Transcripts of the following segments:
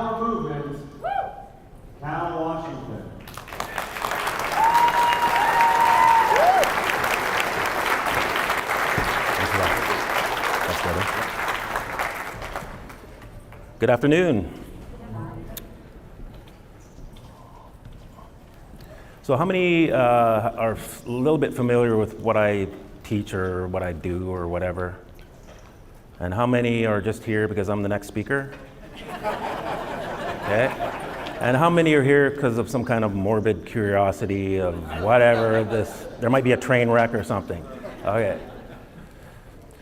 Power Movement, Cal, Washington. Good afternoon. So how many are a little bit familiar with what I teach or what I do or whatever? And how many are just here because I'm the next speaker? Okay. And how many are here because of some kind of morbid curiosity of whatever this, there might be a train wreck or something. Okay.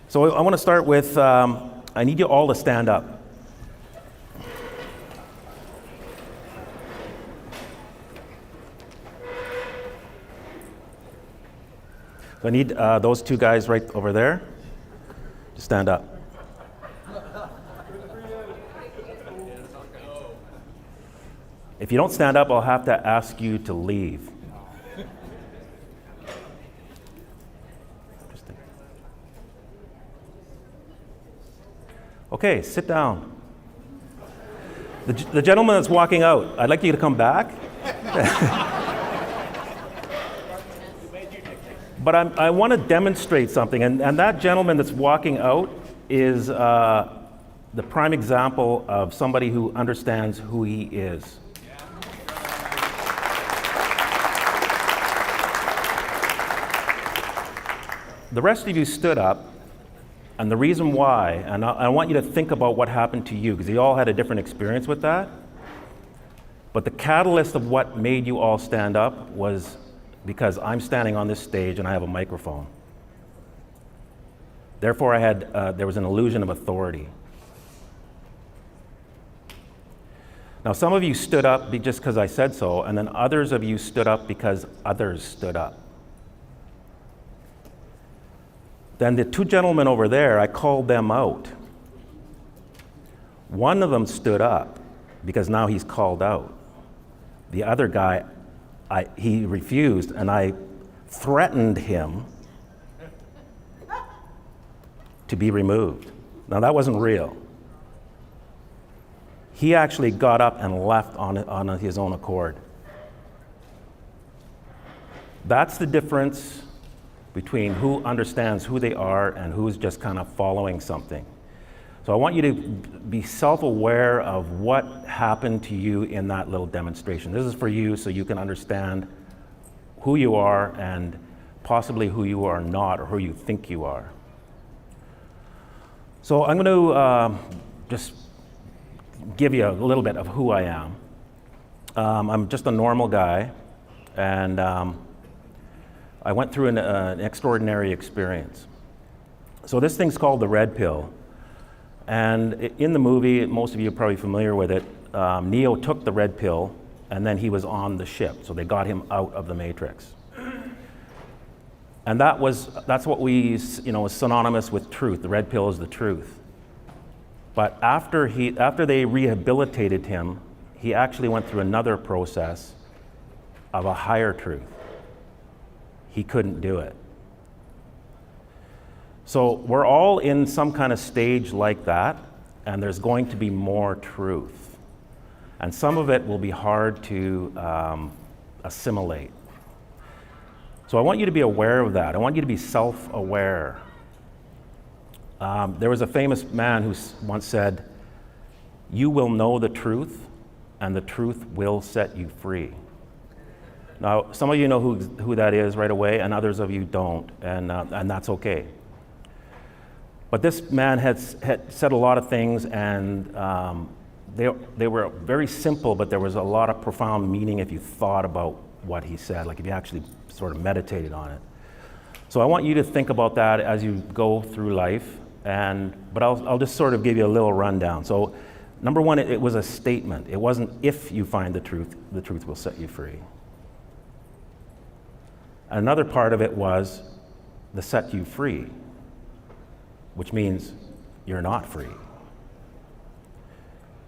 So I want to start with, I need you all to stand up. So I need those two guys right over there to stand up. If you don't stand up, I'll have to ask you to leave. Interesting. Okay, sit down. The gentleman that's walking out, I'd like you to come back. But I want to demonstrate something, and that gentleman that's walking out is the prime example of somebody who understands who he is. The rest of you stood up, and the reason why, and I want you to think about what happened to you, because you all had a different experience with that, but the catalyst of what made you all stand up was because I'm standing on this stage and I have a microphone. Therefore, there was an illusion of authority. Now, some of you stood up just because I said so, and then others of you stood up because others stood up. Then the two gentlemen over there, I called them out. One of them stood up because now he's called out. The other guy, he refused, and I threatened him to be removed. Now, that wasn't real. He actually got up and left on his own accord. That's the difference between who understands who they are and who's just kind of following something. So I want you to be self-aware of what happened to you in that little demonstration. This is for you so you can understand who you are and possibly who you are not or who you think you are. So I'm going to just give you a little bit of who I am. I'm just a normal guy, and I went through an extraordinary experience. So this thing's called the red pill. And in the movie, most of you are probably familiar with it, Neo took the red pill and then he was on the ship. So they got him out of the Matrix. And that's what is synonymous with truth. The red pill is the truth. But after they rehabilitated him, he actually went through another process of a higher truth. He couldn't do it. So we're all in some kind of stage like that, and there's going to be more truth. And some of it will be hard to assimilate. So I want you to be aware of that. I want you to be self-aware. There was a famous man who once said, "You will know the truth, and the truth will set you free." Now, some of you know who that is right away, and others of you don't, and that's okay. But this man had said a lot of things, and they were very simple, but there was a lot of profound meaning if you thought about what he said, like if you actually sort of meditated on it. So I want you to think about that as you go through life, but I'll just sort of give you a little rundown. So number one, it was a statement. It wasn't if you find the truth will set you free. Another part of it was the set you free, which means you're not free.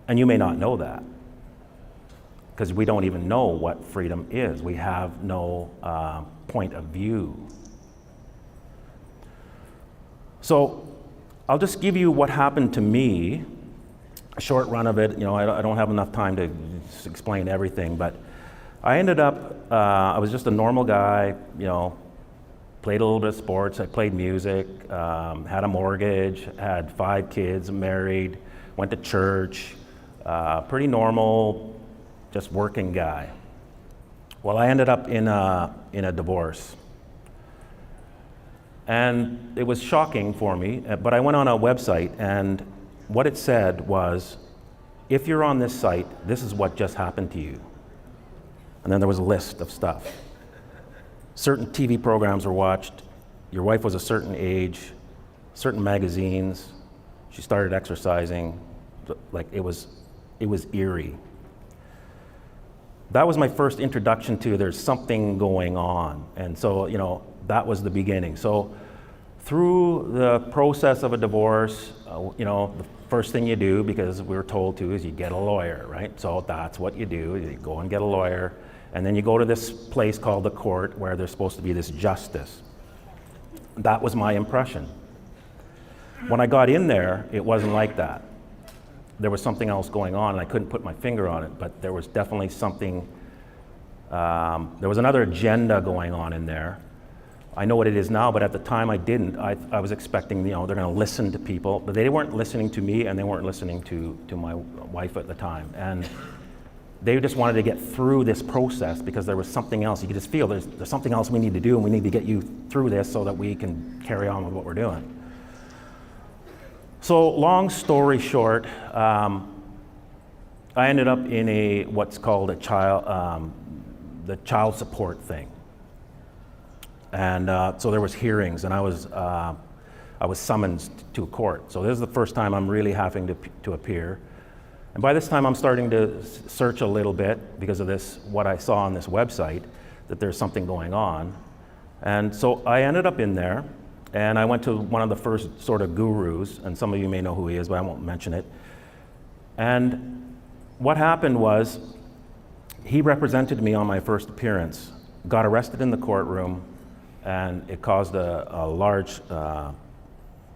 And you may not know that, because we don't even know what freedom is. We have no point of view. So I'll just give you what happened to me. short run of it, I don't have enough time to explain everything, but I ended up, I was just a normal guy, played a little bit of sports, I played music, had a mortgage, had 5 kids, married, went to church, pretty normal, just working guy. Well, I ended up in a divorce. And it was shocking for me, but I went on a website, and what it said was, if you're on this site, this is what just happened to you. And then there was a list of stuff. Certain TV programs were watched, your wife was a certain age, certain magazines, she started exercising, like it was eerie. That was my first introduction to there's something going on. And so, that was the beginning. So through the process of a divorce, the first thing you do, because we were told to, is you get a lawyer, right? So that's what you do, you go and get a lawyer, and then you go to this place called the court where there's supposed to be this justice. That was my impression. When I got in there, it wasn't like that. There was something else going on, and I couldn't put my finger on it, but there was definitely something, there was another agenda going on in there. I know what it is now, but at the time I didn't. I was expecting, they're going to listen to people, but they weren't listening to me, and they weren't listening to my wife at the time. And they just wanted to get through this process because there was something else. You could just feel there's something else we need to do, and we need to get you through this so that we can carry on with what we're doing. So long story short, I ended up in what's called the child support thing. And so there was hearings, and I was summoned to a court. So this is the first time I'm really having to appear. And by this time I'm starting to search a little bit because of what I saw on this website, that there's something going on. And so I ended up in there, and I went to one of the first sort of gurus, and some of you may know who he is, but I won't mention it. And what happened was, he represented me on my first appearance, got arrested in the courtroom, and it caused a large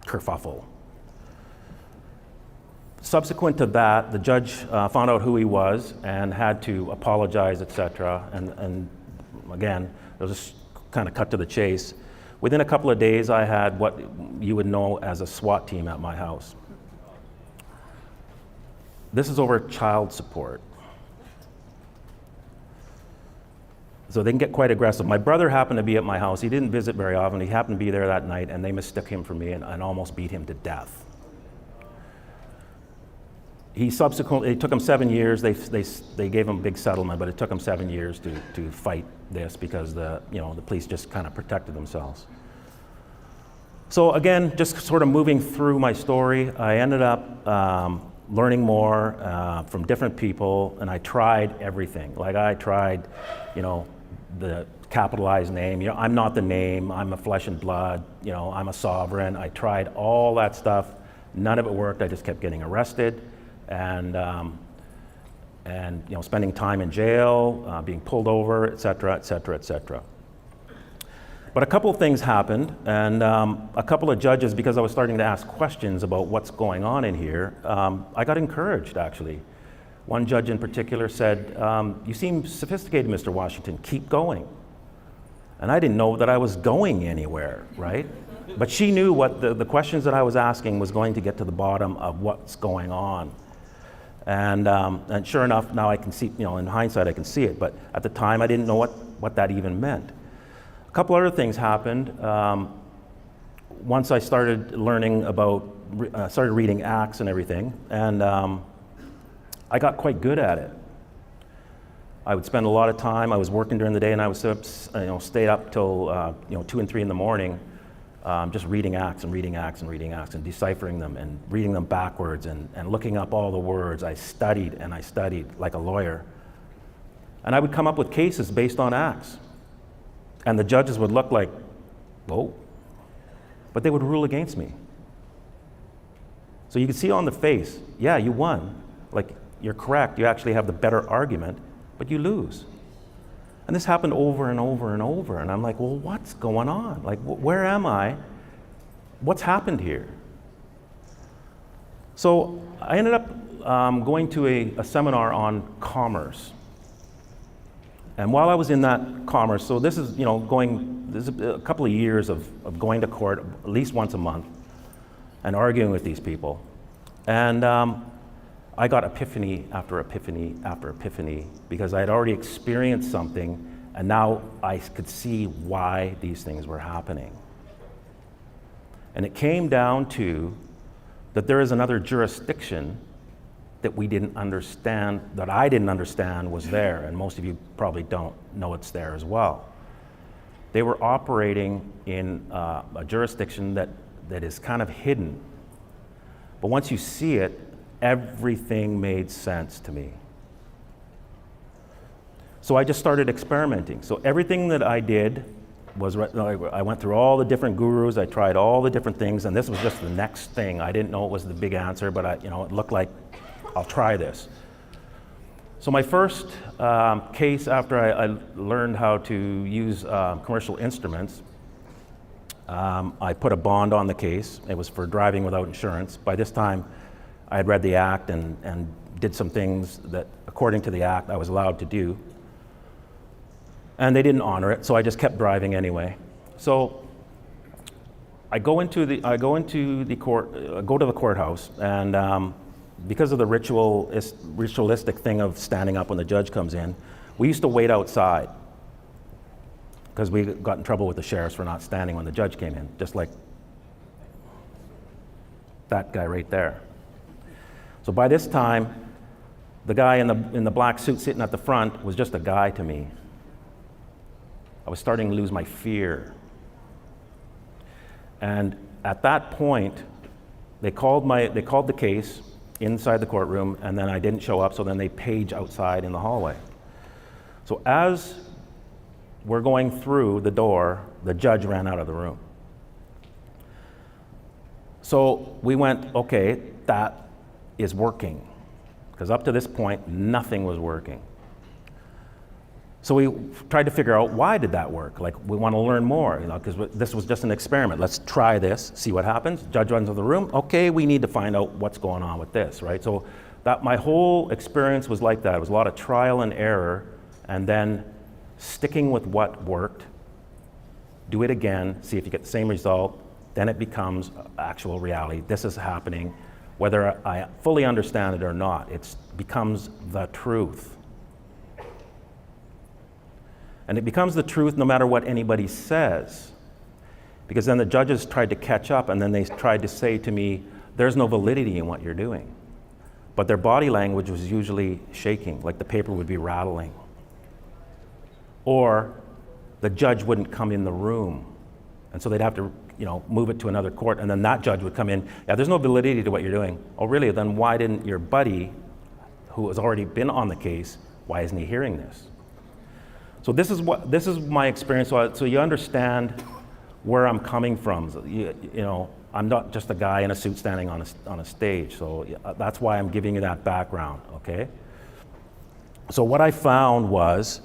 kerfuffle. Subsequent to that, the judge found out who he was and had to apologize, etc. And again, it was just kind of cut to the chase. Within a couple of days, I had what you would know as a SWAT team at my house. This is over child support. So they can get quite aggressive. My brother happened to be at my house. He didn't visit very often. He happened to be there that night, and they mistook him for me and almost beat him to death. It took him 7 years. They gave him a big settlement, but it took him 7 years to fight this because the police just kind of protected themselves. So again, just sort of moving through my story, I ended up learning more from different people, and I tried everything. Like I tried, the capitalized name. I'm not the name. I'm a flesh and blood. I'm a sovereign. I tried all that stuff. None of it worked. I just kept getting arrested, and spending time in jail, being pulled over, et cetera, et cetera, et cetera. But a couple of things happened, and a couple of judges, because I was starting to ask questions about what's going on in here, I got encouraged, actually. One judge in particular said, "You seem sophisticated, Mr. Washington, keep going." And I didn't know that I was going anywhere, right? But she knew what the questions that I was asking was going to get to the bottom of what's going on. And sure enough, now I can see, in hindsight I can see it, but at the time I didn't know what that even meant. A couple other things happened. Once I started learning started reading Acts and everything, and I got quite good at it. I would spend a lot of time, I was working during the day, and I would stay up till 2 and 3 in the morning, just reading Acts and reading Acts and reading Acts and deciphering them and reading them backwards and looking up all the words. I studied and I studied like a lawyer. And I would come up with cases based on Acts. And the judges would look like, whoa, but they would rule against me. So you could see on the face, yeah, you won. Like, you're correct, you actually have the better argument, but you lose. And this happened over and over and over, and I'm like, well, what's going on? Like, where am I? What's happened here? So I ended up going to a seminar on commerce. And while I was in that commerce, so this is, this is a couple of years of going to court at least once a month and arguing with these people. And I got epiphany after epiphany after epiphany because I had already experienced something, and now I could see why these things were happening. And it came down to that there is another jurisdiction that we didn't understand, that I didn't understand was there, and most of you probably don't know it's there as well. They were operating in a jurisdiction that is kind of hidden. But once you see it, everything made sense to me. So I just started experimenting. So everything that I did was, I went through all the different gurus, I tried all the different things, and this was just the next thing. I didn't know it was the big answer, but it looked like, I'll try this. So my first case after I learned how to use commercial instruments, I put a bond on the case. It was for driving without insurance. By this time, I had read the act and did some things that, according to the act, I was allowed to do. And they didn't honor it, so I just kept driving anyway. So I go to the courthouse, and because of the ritualistic thing of standing up when the judge comes in, we used to wait outside because we got in trouble with the sheriffs for not standing when the judge came in, just like that guy right there. So by this time, the guy in the black suit sitting at the front was just a guy to me. I was starting to lose my fear. And at that point, they called the case inside the courtroom, and then I didn't show up, so then they page outside in the hallway. So as we're going through the door, the judge ran out of the room. So we went, okay, that is working. Because up to this point, nothing was working. So we tried to figure out, why did that work? Like, we want to learn more, because this was just an experiment. Let's try this, see what happens. Judge runs out of the room. Okay, we need to find out what's going on with this, right? So that my whole experience was like that. It was a lot of trial and error, and then sticking with what worked, do it again, see if you get the same result, then it becomes actual reality. This is happening, whether I fully understand it or not. It becomes the truth. And it becomes the truth no matter what anybody says. Because then the judges tried to catch up, and then they tried to say to me, there's no validity in what you're doing. But their body language was usually shaking, like the paper would be rattling. Or the judge wouldn't come in the room. And so they'd have to, move it to another court, and then that judge would come in. Yeah, there's no validity to what you're doing. Oh, really? Then why didn't your buddy, who has already been on the case, why isn't he hearing this? So this is my experience. So you understand where I'm coming from. I'm not just a guy in a suit standing on a stage. So that's why I'm giving you that background. Okay. So what I found was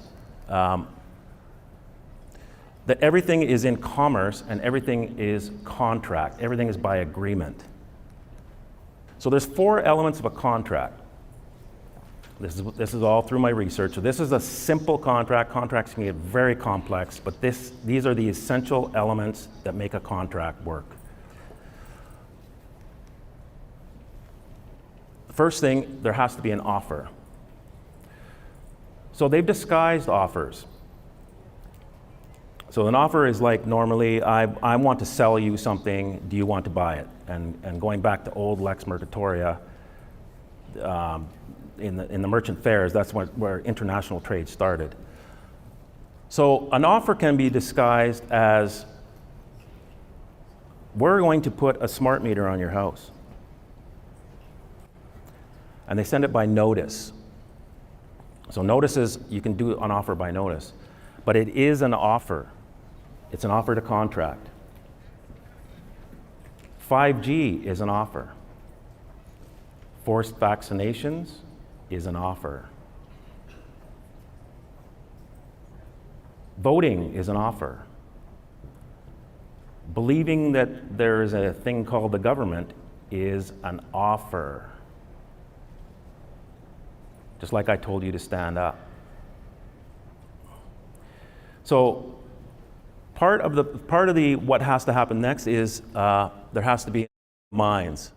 that everything is in commerce and everything is contract. Everything is by agreement. So there's 4 elements of a contract. This is all through my research. So this is a simple contract. Contracts can get very complex, but these are the essential elements that make a contract work. First thing, there has to be an offer. So they've disguised offers. So an offer is like, normally, I want to sell you something, do you want to buy it? And going back to old Lex Mercatoria, in the merchant fairs, that's where international trade started. So an offer can be disguised as, we're going to put a smart meter on your house. And they send it by notice. So notices, you can do an offer by notice, but it is an offer. It's an offer to contract. 5G is an offer. Forced vaccinations is an offer. Voting is an offer. Believing that there is a thing called the government is an offer. just like I told you to stand up. So part of the what has to happen next is there has to be minds.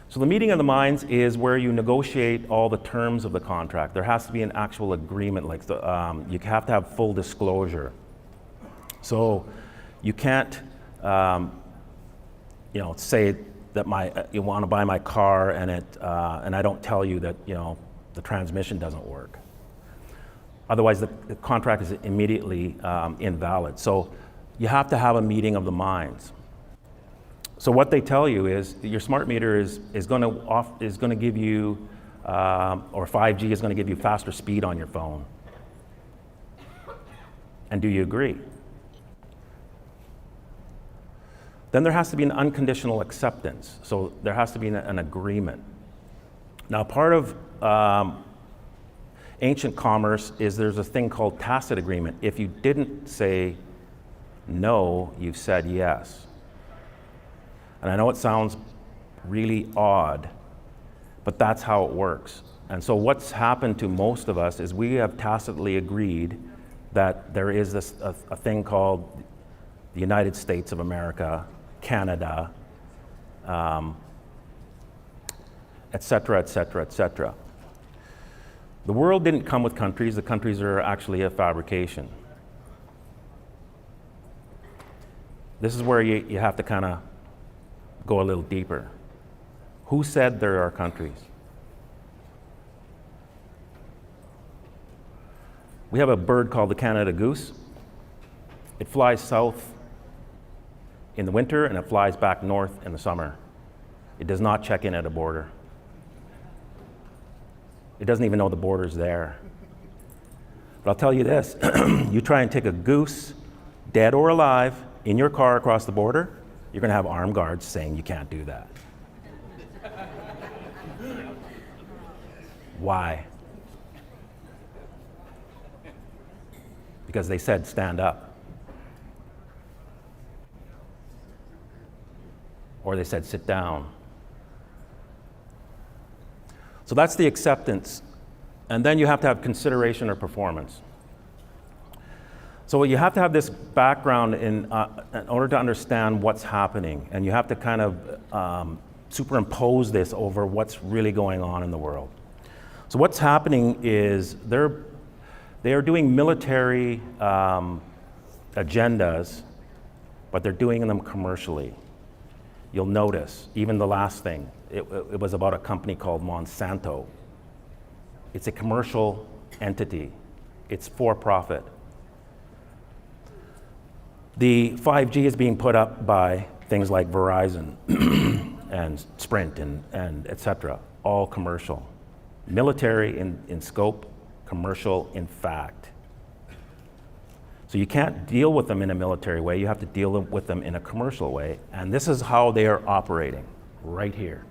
So the meeting of the minds is where you negotiate all the terms of the contract. There has to be an actual agreement, like you have to have full disclosure. So you can't, say that you want to buy my car and I don't tell you that the transmission doesn't work. Otherwise, the contract is immediately invalid. So you have to have a meeting of the minds. So what they tell you is your smart meter is going to give you, or 5G is going to give you faster speed on your phone. And do you agree? Then there has to be an unconditional acceptance. So there has to be an agreement. Now, part of ancient commerce is there's a thing called tacit agreement. If you didn't say no, you've said yes. And I know it sounds really odd, but that's how it works. And so what's happened to most of us is we have tacitly agreed that there is a thing called the United States of America, Canada, et cetera, et cetera, et cetera. The world didn't come with countries. The countries are actually a fabrication. This is where you have to kind of go a little deeper. Who said there are countries? We have a bird called the Canada goose. It flies south in the winter and it flies back north in the summer. It does not check in at a border. It doesn't even know the border's there. But I'll tell you this, you try and take a goose, dead or alive, in your car across the border, you're going to have armed guards saying you can't do that. Why? Because they said stand up. Or they said sit down. So that's the acceptance. And then you have to have consideration or performance. So you have to have this background in order to understand what's happening. And you have to kind of superimpose this over what's really going on in the world. So what's happening is they are doing military agendas, but they're doing them commercially. You'll notice, even the last thing, it was about a company called Monsanto. It's a commercial entity. It's for profit. The 5G is being put up by things like Verizon and Sprint and et cetera, all commercial. Military in scope, commercial in fact. So you can't deal with them in a military way, you have to deal with them in a commercial way, and this is how they are operating, right here.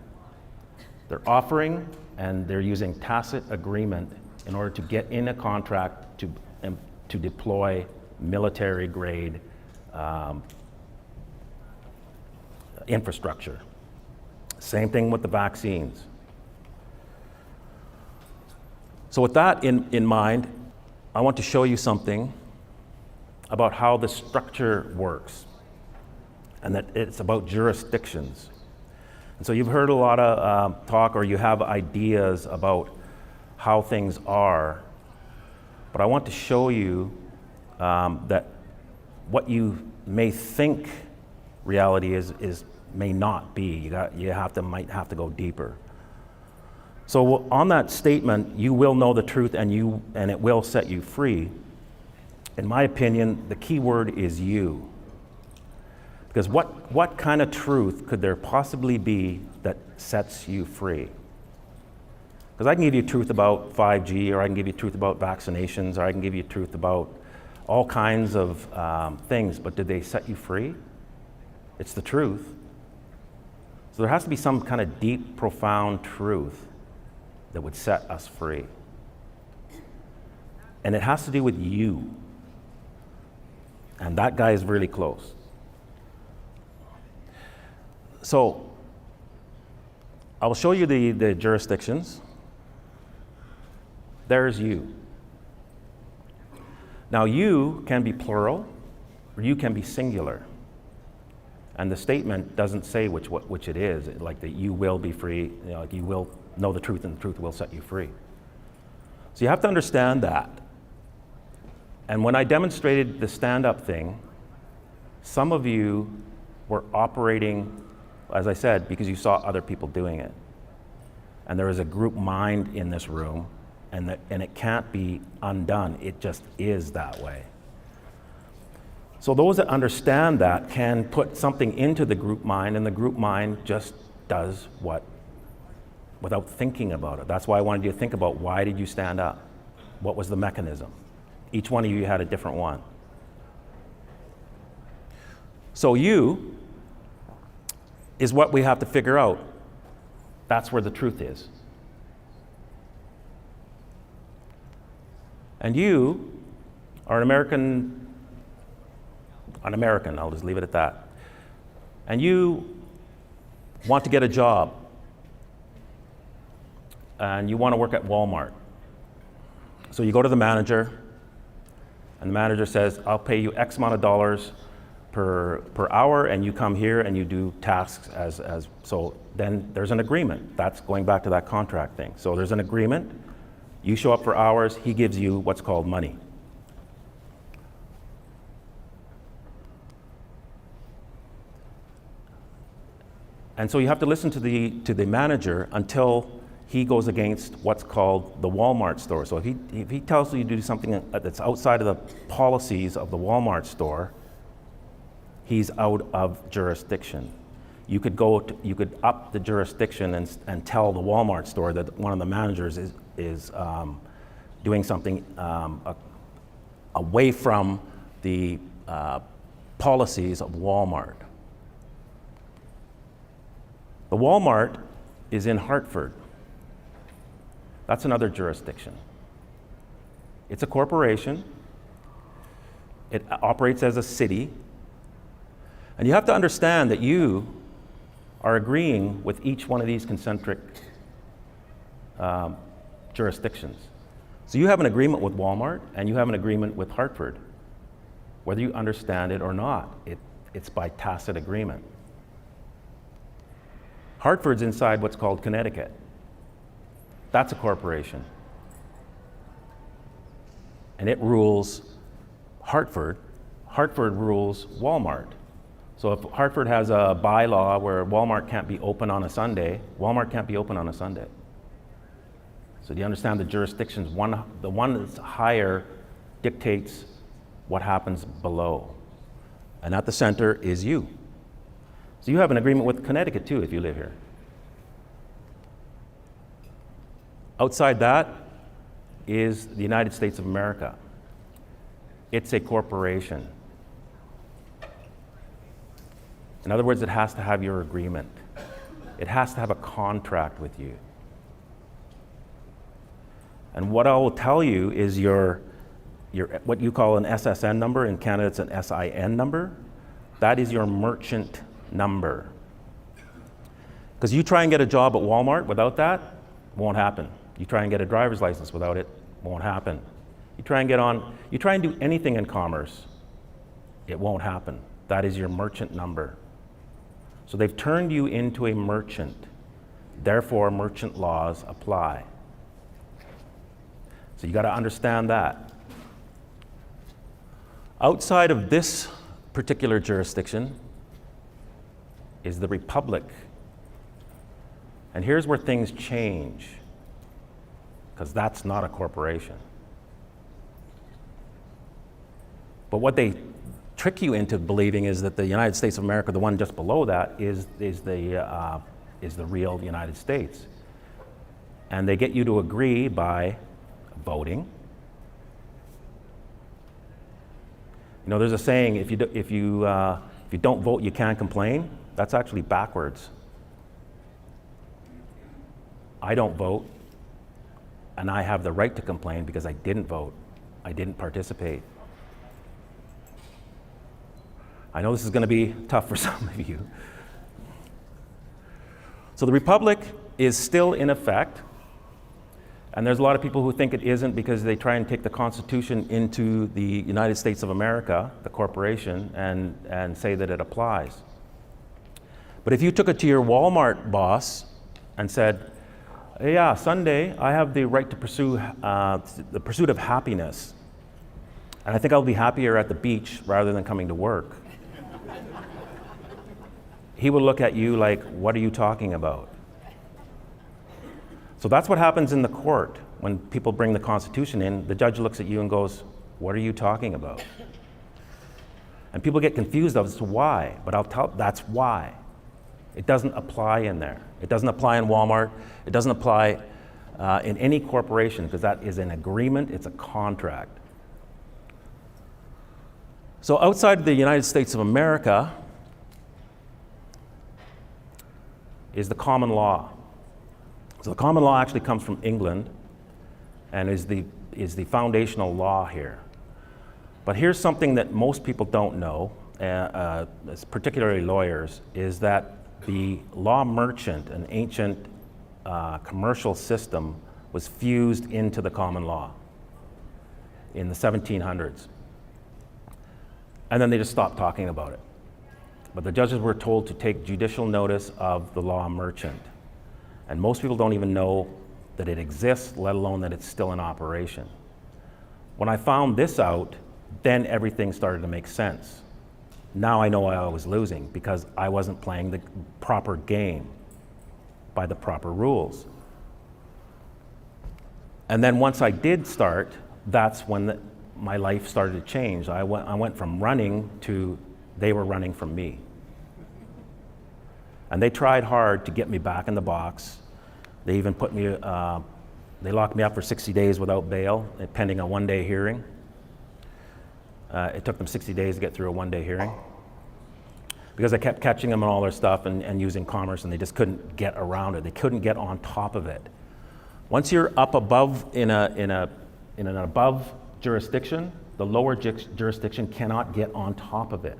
They're offering and they're using tacit agreement in order to get in a contract to deploy military grade infrastructure. Same thing with the vaccines. So with that in mind, I want to show you something about how the structure works, and that it's about jurisdictions. And so you've heard a lot of talk, or you have ideas about how things are, but I want to show you that what you may think reality is may not be. Might have to go deeper. So on that statement, you will know the truth and it will set you free. In my opinion, the key word is you. Because what kind of truth could there possibly be that sets you free? Because I can give you truth about 5G, or I can give you truth about vaccinations, or I can give you truth about all kinds of things, but did they set you free? It's the truth. So there has to be some kind of deep, profound truth that would set us free. And it has to do with you. And that guy is really close. So I will show you the jurisdictions. There's you. Now, you can be plural, or you can be singular. And the statement doesn't say which it is, like that you will be free, like you will know the truth and the truth will set you free. So you have to understand that. And when I demonstrated the stand-up thing, some of you were operating, as I said, because you saw other people doing it. And there is a group mind in this room, and it can't be undone. It just is that way. So those that understand that can put something into the group mind, and the group mind just does what, without thinking about it. That's why I wanted you to think about, why did you stand up? What was the mechanism? Each one of you had a different one. So you is what we have to figure out. That's where the truth is. And you are an American, I'll just leave it at that. And you want to get a job. And you want to work at Walmart. So you go to the manager, and the manager says, I'll pay you X amount of dollars per hour, and you come here and you do tasks as so then there's an agreement. That's going back to that contract thing. So there's an agreement. You show up for hours, he gives you what's called money. And so you have to listen to the manager until he goes against what's called the Walmart store. So if he tells you to do something that's outside of the policies of the Walmart store, he's out of jurisdiction. You could up the jurisdiction and tell the Walmart store that one of the managers is doing something away from the policies of Walmart. The Walmart is in Hartford. That's another jurisdiction. It's a corporation. It operates as a city. And you have to understand that you are agreeing with each one of these concentric jurisdictions. So you have an agreement with Walmart and you have an agreement with Hartford. Whether you understand it or not, it's by tacit agreement. Hartford's inside what's called Connecticut. That's a corporation. And it rules Hartford. Hartford rules Walmart. So if Hartford has a bylaw where Walmart can't be open on a Sunday, Walmart can't be open on a Sunday. So do you understand the jurisdictions? The one that's higher dictates what happens below. And at the center is you. So you have an agreement with Connecticut too if you live here. Outside that is the United States of America. It's a corporation. In other words, it has to have your agreement. It has to have a contract with you. And what I will tell you is your what you call an SSN number, in Canada it's an SIN number, that is your merchant number. Because you try and get a job at Walmart without that, won't happen. You try and get a driver's license without it, won't happen. You try and do anything in commerce, it won't happen. That is your merchant number. So they've turned you into a merchant. Therefore, merchant laws apply. So you got to understand that. Outside of this particular jurisdiction is the Republic. And here's where things change, because that's not a corporation. But what they trick you into believing is that the United States of America, the one just below that, is the real United States. And they get you to agree by voting. You know, there's a saying: if you don't vote, you can't complain. That's actually backwards. I don't vote, and I have the right to complain because I didn't vote. I didn't participate. I know this is going to be tough for some of you. So the Republic is still in effect, And there's a lot of people who think it isn't because they try and take the Constitution into the United States of America, the corporation, and say that it applies. But if you took it to your Walmart boss and said, yeah, Sunday, I have the right to pursue the pursuit of happiness, and I think I'll be happier at the beach rather than coming to work, he will look at you like, what are you talking about? So that's what happens in the court. When people bring the Constitution in, the judge looks at you and goes, what are you talking about? And people get confused as to why, but I'll tell that's why. It doesn't apply in there. It doesn't apply in Walmart. It doesn't apply in any corporation because that is an agreement, it's a contract. So outside of the United States of America is the common law. So the common law actually comes from England and is the foundational law here. But here's something that most people don't know, particularly lawyers, is that the law merchant, an ancient commercial system, was fused into the common law in the 1700s. And then they just stopped talking about it. But the judges were told to take judicial notice of the law merchant. And most people don't even know that it exists, let alone that it's still in operation. When I found this out, then everything started to make sense. Now I know I was losing because I wasn't playing the proper game by the proper rules. And then once I did start, that's when my life started to change. I went from running to they were running from me. And they tried hard to get me back in the box. They even put me, they locked me up for 60 days without bail, pending a one-day hearing. It took them 60 days to get through a one-day hearing because I kept catching them on all their stuff and using commerce, and they just couldn't get around it. They couldn't get on top of it. Once you're up above in an above jurisdiction, the lower jurisdiction cannot get on top of it.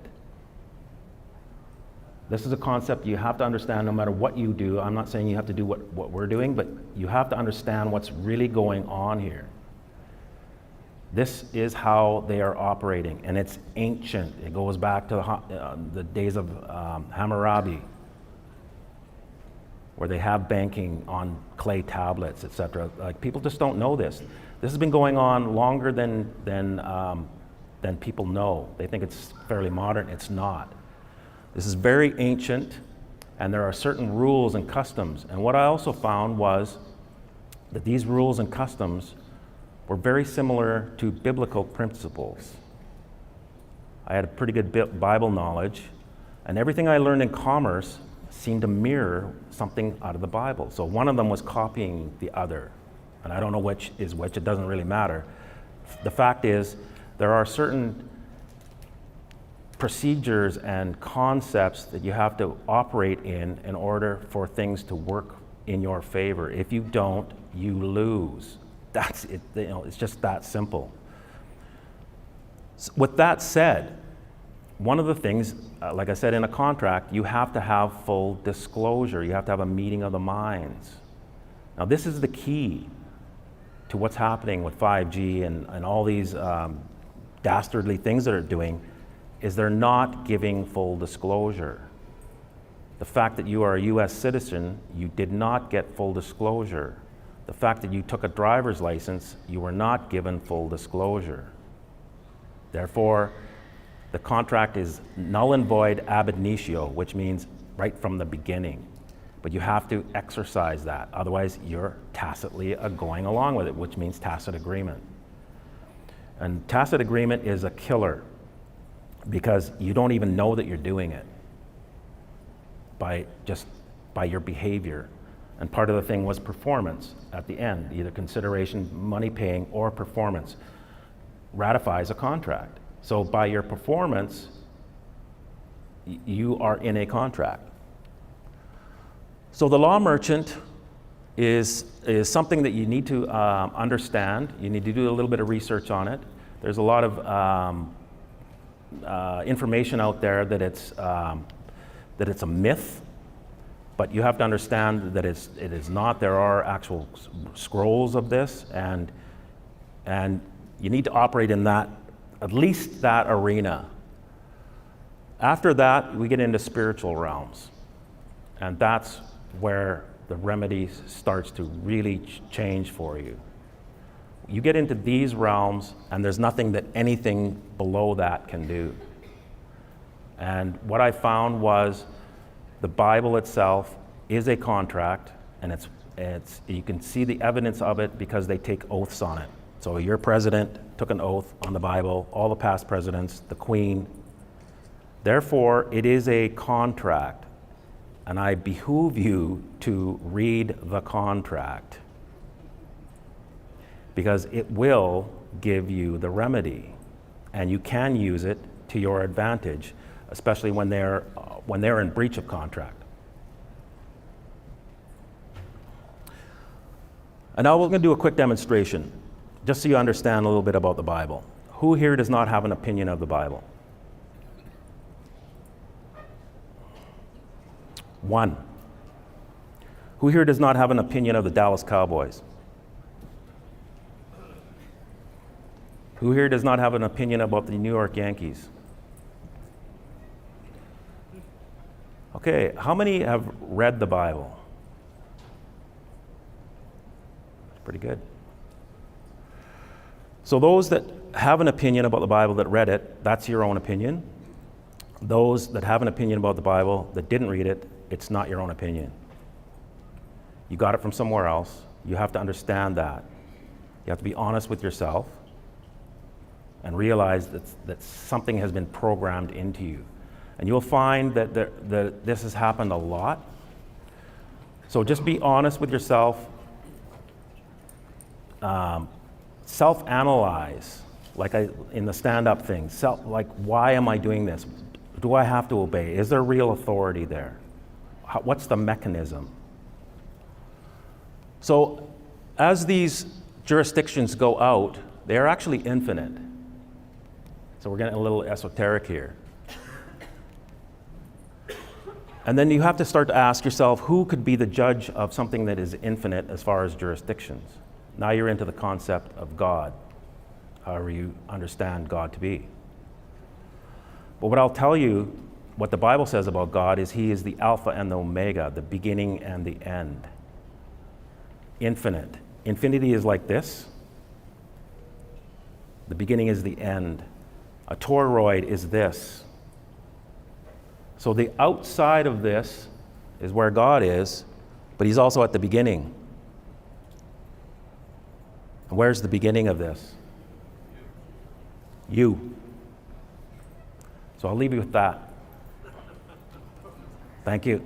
This is a concept you have to understand no matter what you do. I'm not saying you have to do what we're doing, but you have to understand what's really going on here. This is how they are operating, and it's ancient. It goes back to the days of Hammurabi, where they have banking on clay tablets, etc. Like, people just don't know this. This has been going on longer than people know. They think it's fairly modern. It's not. This is very ancient, and there are certain rules and customs. And what I also found was that these rules and customs were very similar to biblical principles. I had a pretty good Bible knowledge, and everything I learned in commerce seemed to mirror something out of the Bible. So one of them was copying the other. And I don't know which is which, it doesn't really matter. The fact is, there are certain procedures and concepts that you have to operate in order for things to work in your favor. If you don't, you lose. That's it. It's just that simple. So with that said, one of the things, like I said, in a contract, you have to have full disclosure. You have to have a meeting of the minds. Now, this is the key to what's happening with 5G and all these dastardly things that they're doing, is they're not giving full disclosure. The fact that you are a US citizen, you did not get full disclosure. The fact that you took a driver's license, you were not given full disclosure. Therefore, the contract is null and void ab initio, which means right from the beginning. But you have to exercise that. Otherwise, you're tacitly going along with it, which means tacit agreement. And tacit agreement is a killer because you don't even know that you're doing it by your behavior. And part of the thing was performance at the end, either consideration, money paying, or performance ratifies a contract. So by your performance, you are in a contract. So the law merchant is something that you need to understand. You need to do a little bit of research on it. There's a lot of information out there that it's a myth. But you have to understand that it is not. There are actual scrolls of this, and you need to operate in that, at least that arena. After that, we get into spiritual realms, and that's where the remedy starts to really change for you. You get into these realms, and there's nothing that anything below that can do. And what I found was the Bible itself is a contract, and it's you can see the evidence of it because they take oaths on it. So your president took an oath on the Bible, all the past presidents, the Queen. Therefore, it is a contract, and I behoove you to read the contract because it will give you the remedy, and you can use it to your advantage, especially when they're in breach of contract. And now we're going to do a quick demonstration, just so you understand a little bit about the Bible. Who here does not have an opinion of the Bible? One. Who here does not have an opinion of the Dallas Cowboys? Who here does not have an opinion about the New York Yankees? Okay, how many have read the Bible? Pretty good. So those that have an opinion about the Bible that read it, that's your own opinion. Those that have an opinion about the Bible that didn't read it, it's not your own opinion. You got it from somewhere else. You have to understand that. You have to be honest with yourself and realize that something has been programmed into you. And you'll find that this has happened a lot. So just be honest with yourself. Self-analyze, like in the stand-up thing. Like, why am I doing this? Do I have to obey? Is there real authority there? What's the mechanism? So as these jurisdictions go out, they're actually infinite. So we're getting a little esoteric here. And then you have to start to ask yourself, who could be the judge of something that is infinite as far as jurisdictions? Now you're into the concept of God, however you understand God to be. But what I'll tell you, what the Bible says about God is He is the Alpha and the Omega, the beginning and the end. Infinite. Infinity is like this. The beginning is the end. A toroid is this. So the outside of this is where God is, but He's also at the beginning. And where's the beginning of this? You. So I'll leave you with that. Thank you.